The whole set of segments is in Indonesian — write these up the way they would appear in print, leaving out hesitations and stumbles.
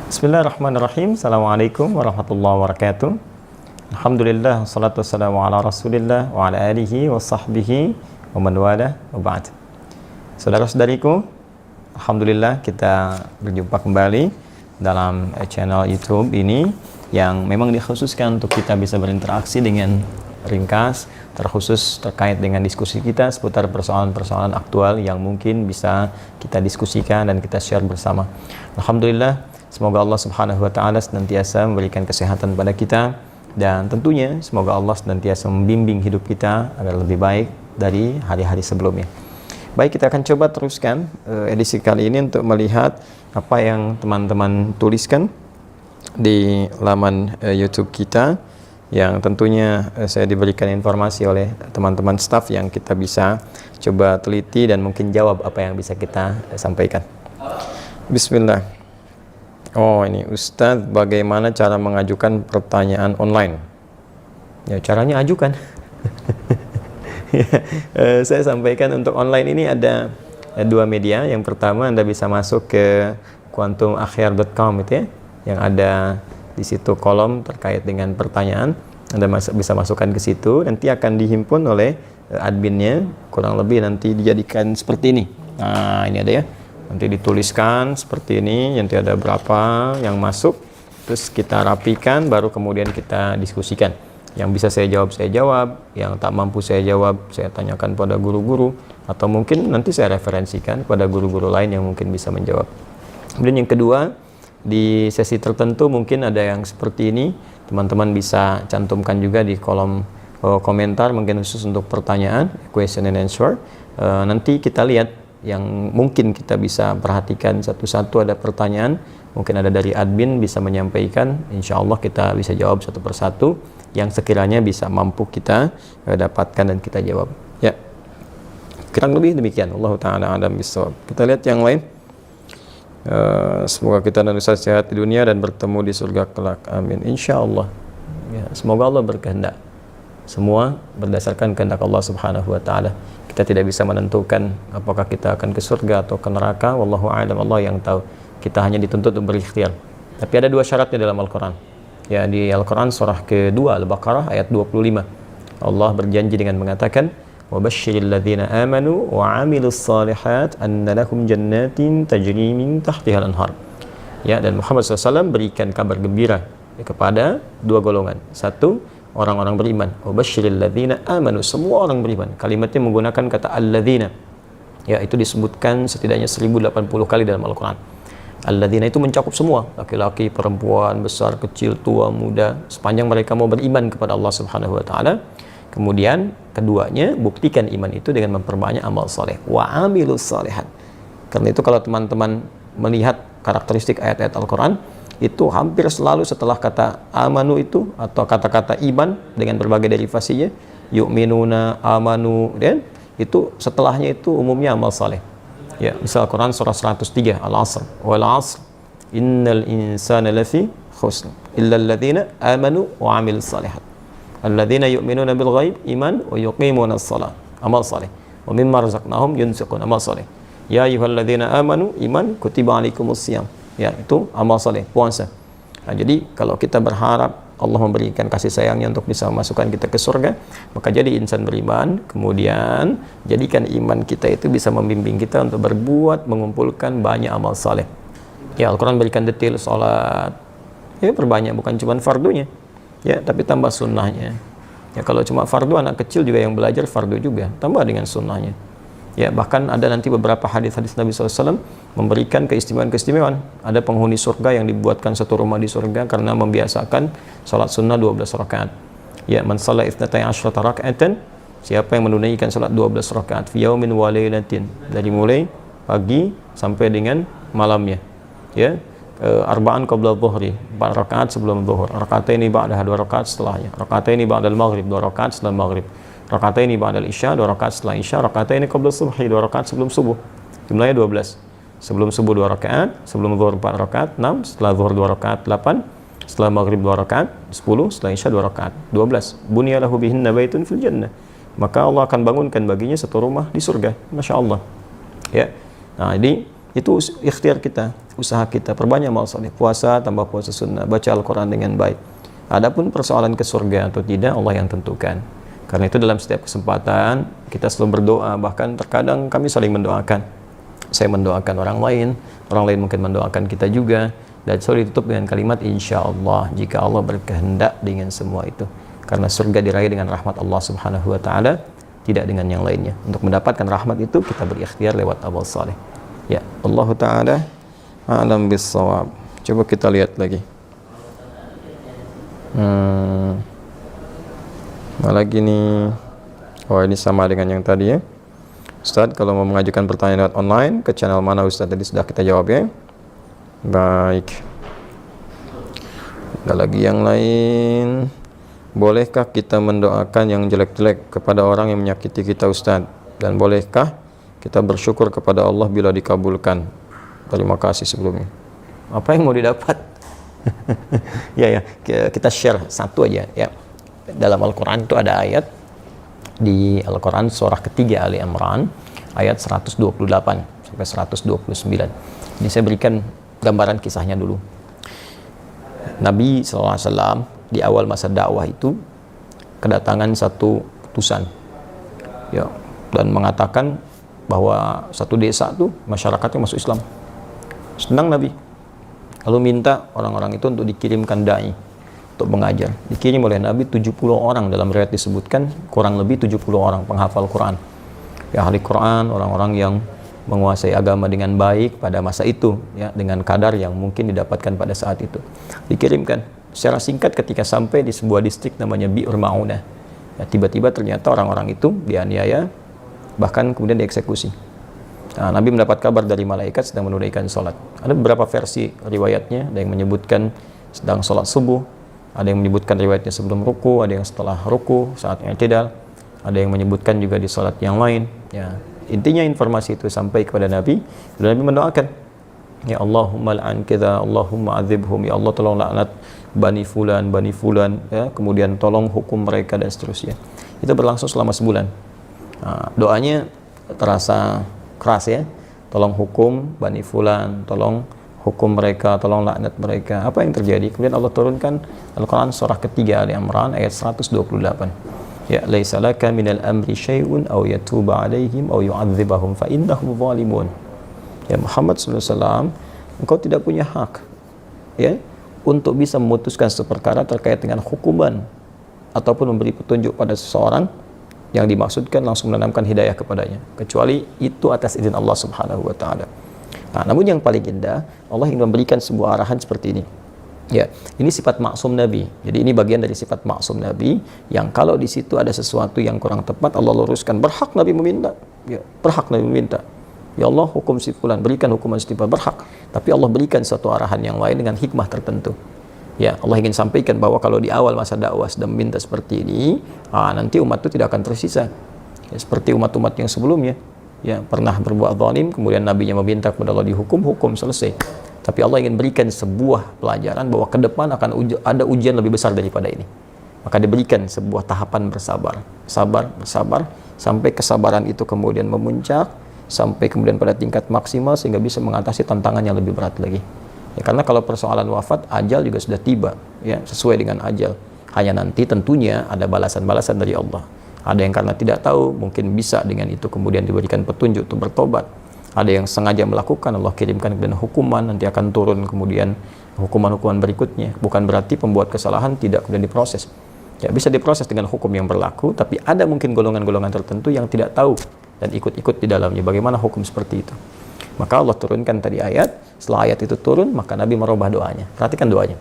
Bismillahirrahmanirrahim. Assalamualaikum warahmatullahi wabarakatuh. Alhamdulillah, wassalatu wassalamu ala rasulillah wa ala alihi wa sahbihi wa man wala wa ba'd. Saudara-saudariku, Alhamdulillah kita berjumpa kembali dalam channel YouTube ini yang memang dikhususkan untuk kita bisa berinteraksi dengan ringkas, terkhusus terkait dengan diskusi kita seputar persoalan-persoalan aktual yang mungkin bisa kita diskusikan dan kita share bersama. Alhamdulillah, semoga Allah Subhanahu wa taala senantiasa memberikan kesehatan pada kita dan tentunya semoga Allah senantiasa membimbing hidup kita agar lebih baik dari hari-hari sebelumnya. Baik, kita akan coba teruskan edisi kali ini untuk melihat apa yang teman-teman tuliskan di laman YouTube kita, yang tentunya saya diberikan informasi oleh teman-teman staff yang kita bisa coba teliti dan mungkin jawab apa yang bisa kita sampaikan. Bismillah. Oh, ini Ustadz, bagaimana cara mengajukan pertanyaan online? Ya, caranya ajukan. Saya sampaikan untuk online ini ada dua media. Yang pertama, Anda bisa masuk ke quantumakhir.com itu ya, yang ada di situ kolom terkait dengan pertanyaan. Anda bisa masukkan ke situ, nanti akan dihimpun oleh adminnya, kurang lebih nanti dijadikan seperti ini. Nah, ini ada ya, nanti dituliskan seperti ini, nanti ada berapa yang masuk, terus kita rapikan, baru kemudian kita diskusikan. Yang bisa saya jawab, yang tak mampu saya jawab, saya tanyakan pada guru-guru, atau mungkin nanti saya referensikan pada guru-guru lain yang mungkin bisa menjawab. Kemudian yang kedua, di sesi tertentu mungkin ada yang seperti ini, teman-teman bisa cantumkan juga di kolom komentar, mungkin khusus untuk pertanyaan, question and answer. Nanti kita lihat yang mungkin kita bisa perhatikan satu-satu, ada pertanyaan, mungkin ada dari admin bisa menyampaikan, insya Allah kita bisa jawab satu persatu yang sekiranya bisa mampu kita dapatkan dan kita jawab. Ya, kurang lebih demikian. Allah Ta'ala a'lam bishawab. Kita lihat yang lain. Semoga kita dan Ustaz sehat di dunia dan bertemu di surga kelak, amin, insya Allah. Ya, semoga Allah berkehendak, semua berdasarkan kehendak Allah Subhanahu wa Ta'ala. Kita tidak bisa menentukan apakah kita akan ke surga atau ke neraka, wallahu a'lam, Allah yang tahu. Kita hanya dituntut untuk berikhtiar. Tapi ada dua syaratnya dalam Al-Quran. Ya, di Al-Quran surah kedua Al-Baqarah ayat 25, Allah berjanji dengan mengatakan, وَبَشِّرِ الَّذِينَ آمَنُوا وَعَمِلُوا الصَّالِحَاتِ أَنَّ لَهُمْ جَنَّاتٍ تَجْرِي مِنْ تَحْتِهَا الْأَنْهَارُ. Ya, dan Muhammad SAW berikan kabar gembira kepada dua golongan. Satu, orang-orang beriman. وَبَشِّرِ الَّذِينَ آمَنُوا, semua orang beriman. Kalimatnya menggunakan kata alladzina. Ya, itu disebutkan setidaknya 1080 kali dalam Al-Quran. Alladzina itu mencakup semua, laki-laki, perempuan, besar, kecil, tua, muda, sepanjang mereka mau beriman kepada Allah Subhanahu wa Ta'ala. Kemudian keduanya, buktikan iman itu dengan memperbanyak amal soleh. Wa amilus solehat. Karena itu kalau teman-teman melihat karakteristik ayat-ayat Al-Quran, itu hampir selalu setelah kata amanu itu atau kata-kata iman dengan berbagai derivasinya, yu'minuna, amanu, dan itu setelahnya itu umumnya amal soleh. Ya, misal Al-Quran surah 103 Al-Asr, wal asr innal insana lafi khusr illa alladhina amanu wa amilus solehat. Alladzina yu'minuna bil ghaib, iman, wa yuqimuna as-salat, amal saleh, wa mimma razaqnahum yunfiqun, amal saleh. Ya ayyuhalladzina amanu, iman, kutiba alaikumus shiyam. Ya, itu amal saleh, puasa. Nah, jadi kalau kita berharap Allah memberikan kasih sayangnya untuk bisa memasukkan kita ke surga, maka jadi insan beriman, kemudian jadikan iman kita itu bisa membimbing kita untuk berbuat, mengumpulkan banyak amal saleh. Ya, Al-Quran berikan detail salat. Ya, perbanyak, bukan cuma fardunya. Ya, tapi tambah sunnahnya. Ya, kalau cuma fardu, anak kecil juga yang belajar fardu juga, tambah dengan sunnahnya. Ya, bahkan ada nanti beberapa hadis-hadis Nabi SAW memberikan keistimewaan-keistimewaan. Ada penghuni surga yang dibuatkan satu rumah di surga karena membiasakan salat sunnah 12 rakaat. Ya, man shalla 12 raka'atan, siapa yang menunaikan salat 12 rakaat fi yaumin wa lailatin, dari mulai pagi sampai dengan malamnya. Ya, arba'an qabla dhuhri, 4 rakaat sebelum zuhur, rakataini ba'daha, 2 rakaat setelahnya, rakataini ba'dal maghrib, 2 rakaat setelah maghrib, rakataini ba'dal isya, 2 rakaat setelah isya, rakataini qabla subhi, 2 rakaat sebelum subuh. Jumlahnya 12. Sebelum subuh 2 rakaat, sebelum zuhur 4 rakaat, 6, setelah zuhur 2 rakaat, 8, setelah maghrib 2 rakaat, 10, setelah isya 2 rakaat, 12. Bunyalahu bihinna baitun fil jannah. Maka Allah akan bangunkan baginya satu rumah di surga. Masya Allah. Ya. Nah, jadi Itu ikhtiar kita, usaha kita, perbanyak amal saleh, puasa tambah puasa sunnah, baca Al-Quran dengan baik. Adapun persoalan ke surga atau tidak, Allah yang tentukan. Karena itu dalam setiap kesempatan kita selalu berdoa, bahkan terkadang kami saling mendoakan. Saya mendoakan orang lain mungkin mendoakan kita juga, dan selalu ditutup dengan kalimat insya Allah, jika Allah berkehendak dengan semua itu. Karena surga diraih dengan rahmat Allah Subhanahu wa Ta'ala, tidak dengan yang lainnya. Untuk mendapatkan rahmat itu kita berikhtiar lewat amal saleh. Ya, Allah Ta'ala a'lam bis-shawab. Coba kita lihat lagi. Mana lagi nih? Oh, ini sama dengan yang tadi ya. Ustadz, kalau mau mengajukan pertanyaan lewat online, ke channel mana Ustadz? Tadi sudah kita jawab ya. Baik. Ada lagi yang lain. Bolehkah kita mendoakan yang jelek-jelek kepada orang yang menyakiti kita Ustadz? Dan bolehkah kita bersyukur kepada Allah bila dikabulkan? Terima kasih sebelumnya. Apa yang mau didapat? ya, kita share satu aja ya. Dalam Al-Quran itu ada ayat di Al-Quran surah ketiga Ali Imran ayat 128 sampai 129. Ini saya berikan gambaran kisahnya dulu. Nabi SAW di awal masa dakwah itu kedatangan satu utusan ya, dan mengatakan bahwa satu desa tuh masyarakatnya masuk Islam. Senang Nabi, lalu minta orang-orang itu untuk dikirimkan dai untuk mengajar. Dikirim oleh Nabi 70 orang, dalam riwayat disebutkan kurang lebih 70 orang penghafal Quran ya, ahli Quran, orang-orang yang menguasai agama dengan baik pada masa itu ya, dengan kadar yang mungkin didapatkan pada saat itu. Dikirimkan secara singkat, ketika sampai di sebuah distrik namanya Bi'ur Ma'unah ya, tiba-tiba ternyata orang-orang itu dianiaya, bahkan kemudian dieksekusi. Nah, Nabi mendapat kabar dari malaikat sedang menunaikan sholat. Ada beberapa versi riwayatnya, ada yang menyebutkan sedang sholat subuh, ada yang menyebutkan riwayatnya sebelum ruku, ada yang setelah ruku saat i'tidal, ada yang menyebutkan juga di sholat yang lain ya. Intinya informasi itu sampai kepada Nabi, dan Nabi mendoakan, ya Allahumma la'an kita, Allahumma adzibhum, ya Allah tolong laknat bani fulan ya, kemudian tolong hukum mereka dan seterusnya. Itu berlangsung selama sebulan. Nah, doanya terasa keras ya, tolong hukum bani fulan, tolong hukum mereka, tolong laknat mereka. Apa yang terjadi? Kemudian Allah turunkan Al-Quran surah ketiga Ali Imran ayat 128. Ya, laisa laka minal amri syai'un aw yatuba alaihim aw yu'adzibahum fa innahum zalimun. Ya Muhammad sallallahu alaihi wasallam, engkau tidak punya hak ya untuk bisa memutuskan suatu perkara terkait dengan hukuman ataupun memberi petunjuk pada seseorang yang dimaksudkan langsung menanamkan hidayah kepadanya, kecuali itu atas izin Allah Subhanahu wa Ta'ala. Nah, namun yang paling indah, Allah ingin memberikan sebuah arahan seperti ini. Ya, ini sifat maksum Nabi. Jadi ini bagian dari sifat maksum Nabi, yang kalau di situ ada sesuatu yang kurang tepat, Allah luruskan. Berhak Nabi meminta. Ya, berhak Nabi meminta. Ya Allah, hukum si fulan, berikan hukuman setimpal, berhak. Tapi Allah berikan suatu arahan yang lain dengan hikmah tertentu. Ya, Allah ingin sampaikan bahwa kalau di awal masa dakwah sedang minta seperti ini, nanti umat itu tidak akan tersisa. Ya, seperti umat-umat yang sebelumnya, ya pernah berbuat zalim, kemudian nabinya meminta kepada Allah dihukum, hukum selesai. Tapi Allah ingin berikan sebuah pelajaran bahwa ke depan akan ada ujian lebih besar daripada ini. Maka diberikan sebuah tahapan bersabar, bersabar, sampai kesabaran itu kemudian memuncak, sampai kemudian pada tingkat maksimal sehingga bisa mengatasi tantangan yang lebih berat lagi. Ya, karena kalau persoalan wafat, ajal juga sudah tiba, ya sesuai dengan ajal. Hanya nanti tentunya ada balasan-balasan dari Allah. Ada yang karena tidak tahu, mungkin bisa dengan itu kemudian diberikan petunjuk untuk bertobat. Ada yang sengaja melakukan, Allah kirimkan kemudian hukuman, nanti akan turun kemudian hukuman-hukuman berikutnya. Bukan berarti pembuat kesalahan tidak kemudian diproses. Ya, bisa diproses dengan hukum yang berlaku, tapi ada mungkin golongan-golongan tertentu yang tidak tahu dan ikut-ikut di dalamnya. Bagaimana hukum seperti itu? Maka Allah turunkan tadi ayat. Setelah ayat itu turun, maka Nabi merubah doanya. Perhatikan doanya.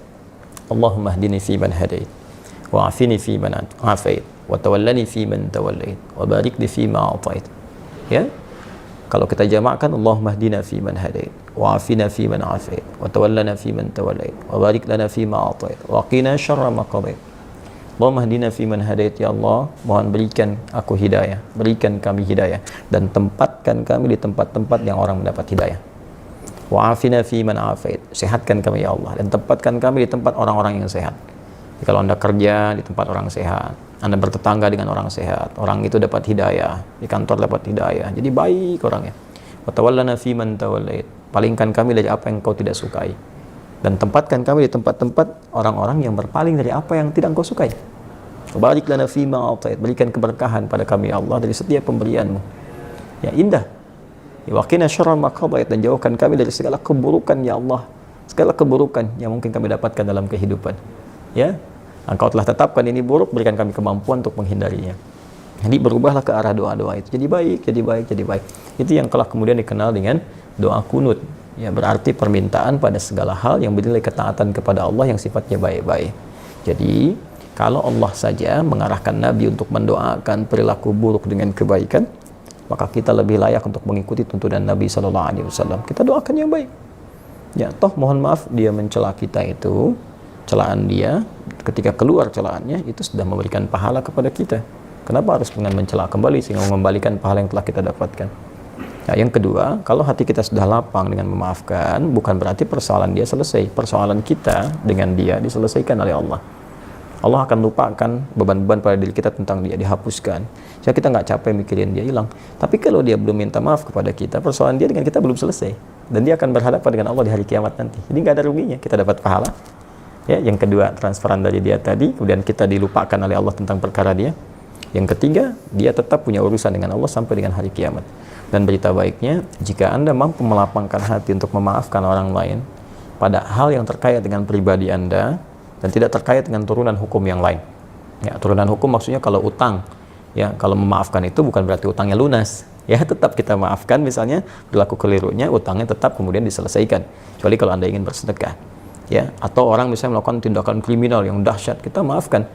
Allahumma hdini fi man hadait, wa afini fi man afait, wa tawallani fi man tawallait, wa barik li fi ma atait. Ya. Kalau kita jamakkan, Allahumma hdina fi man hadait, wa afina fi man afait, wa tawallana fi man tawallait, wa barik lana fi ma atait, wa qina syarra ma qadait. Allahumma hdina fi man hadait, ya Allah, mohon berikan aku hidayah, berikan kami hidayah, dan tempatkan kami di tempat-tempat yang orang mendapat hidayah. Wa afina fi man afait, sehatkan kami ya Allah, dan tempatkan kami di tempat orang-orang yang sehat. Jadi, kalau Anda kerja di tempat orang sehat, Anda bertetangga dengan orang sehat, orang itu dapat hidayah, di kantor dapat hidayah, jadi baik orangnya. Wa tawallana fi man tawallait, palingkan kami dari apa yang Engkau tidak sukai, dan tempatkan kami di tempat-tempat orang-orang yang berpaling dari apa yang tidak Engkau sukai. Barik lana fima a'tait, berikan keberkahan pada kami ya Allah dari setiap pemberian-Mu. Ya indah. Wa qina syarra ma qadait, dan jauhkan kami dari segala keburukan ya Allah, segala keburukan yang mungkin kami dapatkan dalam kehidupan. Ya, Engkau telah tetapkan ini buruk, berikan kami kemampuan untuk menghindarinya. Jadi berubahlah ke arah doa-doa itu. Jadi baik, jadi baik, jadi baik. Itu yang telah kemudian dikenal dengan doa kunut. Ya, berarti permintaan pada segala hal yang bernilai ketaatan kepada Allah yang sifatnya baik-baik. Jadi, kalau Allah saja mengarahkan Nabi untuk mendoakan perilaku buruk dengan kebaikan, maka kita lebih layak untuk mengikuti tuntunan Nabi SAW. Kita doakan yang baik. Ya, toh mohon maaf dia mencela kita itu, celaan dia, ketika keluar celaannya, itu sudah memberikan pahala kepada kita. Kenapa harus dengan mencela kembali sehingga mengembalikan pahala yang telah kita dapatkan? Nah, yang kedua, kalau hati kita sudah lapang dengan memaafkan, bukan berarti persoalan dia selesai. Persoalan kita dengan dia diselesaikan oleh Allah. Allah akan lupakan beban-beban pada diri kita tentang dia, dihapuskan. Jadi kita nggak capek mikirin dia hilang. Tapi kalau dia belum minta maaf kepada kita, persoalan dia dengan kita belum selesai. Dan dia akan berhadapan dengan Allah di hari kiamat nanti. Jadi nggak ada ruginya, kita dapat pahala. Ya, yang kedua, transferan dari dia tadi, kemudian kita dilupakan oleh Allah tentang perkara dia. Yang ketiga, dia tetap punya urusan dengan Allah sampai dengan hari kiamat. Dan berita baiknya, jika Anda mampu melapangkan hati untuk memaafkan orang lain pada hal yang terkait dengan pribadi Anda dan tidak terkait dengan turunan hukum yang lain. Ya, turunan hukum maksudnya kalau utang, ya, kalau memaafkan itu bukan berarti utangnya lunas. Ya, tetap kita maafkan, misalnya berlaku kelirunya, utangnya tetap kemudian diselesaikan. Kecuali kalau Anda ingin bersedekah. Ya, atau orang misalnya melakukan tindakan kriminal yang dahsyat, kita maafkan.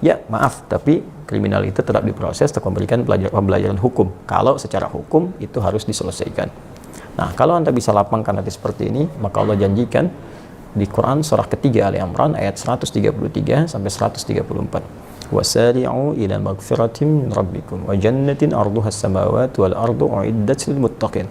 Ya, maaf, tapi kriminal itu tetap diproses untuk memberikan pembelajaran hukum. Kalau secara hukum itu harus diselesaikan. Nah, kalau Anda bisa lapangkan hati seperti ini, maka Allah janjikan di Quran surah ketiga Ali Imran ayat 133 sampai 134. Wasari'u ila magfiratin min rabbikum wa jannatin 'arduha as-samawati wal ardu u'iddat lil muttaqin.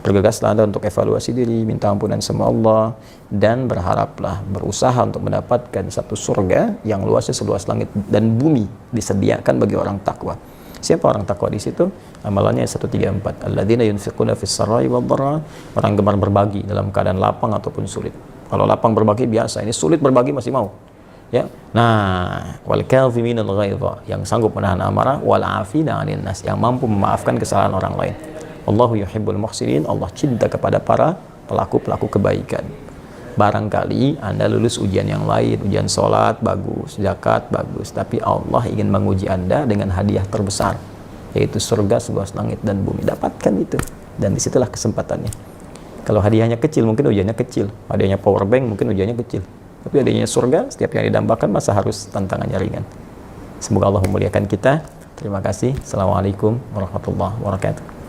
Bergegaslah Anda untuk evaluasi diri, minta ampunan sama Allah, dan berharaplah, berusaha untuk mendapatkan satu surga yang luasnya seluas langit dan bumi, disediakan bagi orang takwa. Siapa orang takwa di situ? Amalannya 134. Alladzina yunfiquna fis sarai wad dharra, orang gemar berbagi dalam keadaan lapang ataupun sulit. Kalau lapang berbagi biasa, ini sulit berbagi masih mau. Ya. Nah, wal kadhiminal ghaidha, yang sanggup menahan amarah, wal 'afina 'anil nas, yang mampu memaafkan kesalahan orang lain. Allahu yuhibbul muhsinin, Allah cinta kepada para pelaku-pelaku kebaikan. Barangkali Anda lulus ujian yang lain, ujian sholat bagus, zakat bagus, tapi Allah ingin menguji Anda dengan hadiah terbesar, yaitu surga seluas langit dan bumi. Dapatkan itu, dan disitulah kesempatannya. Kalau hadiahnya kecil, mungkin ujiannya kecil. Hadiahnya power bank, mungkin ujiannya kecil. Tapi hadiahnya surga, setiap yang didambakan, masa harus tantangannya ringan. Semoga Allah memuliakan kita. Terima kasih. Assalamualaikum warahmatullahi wabarakatuh.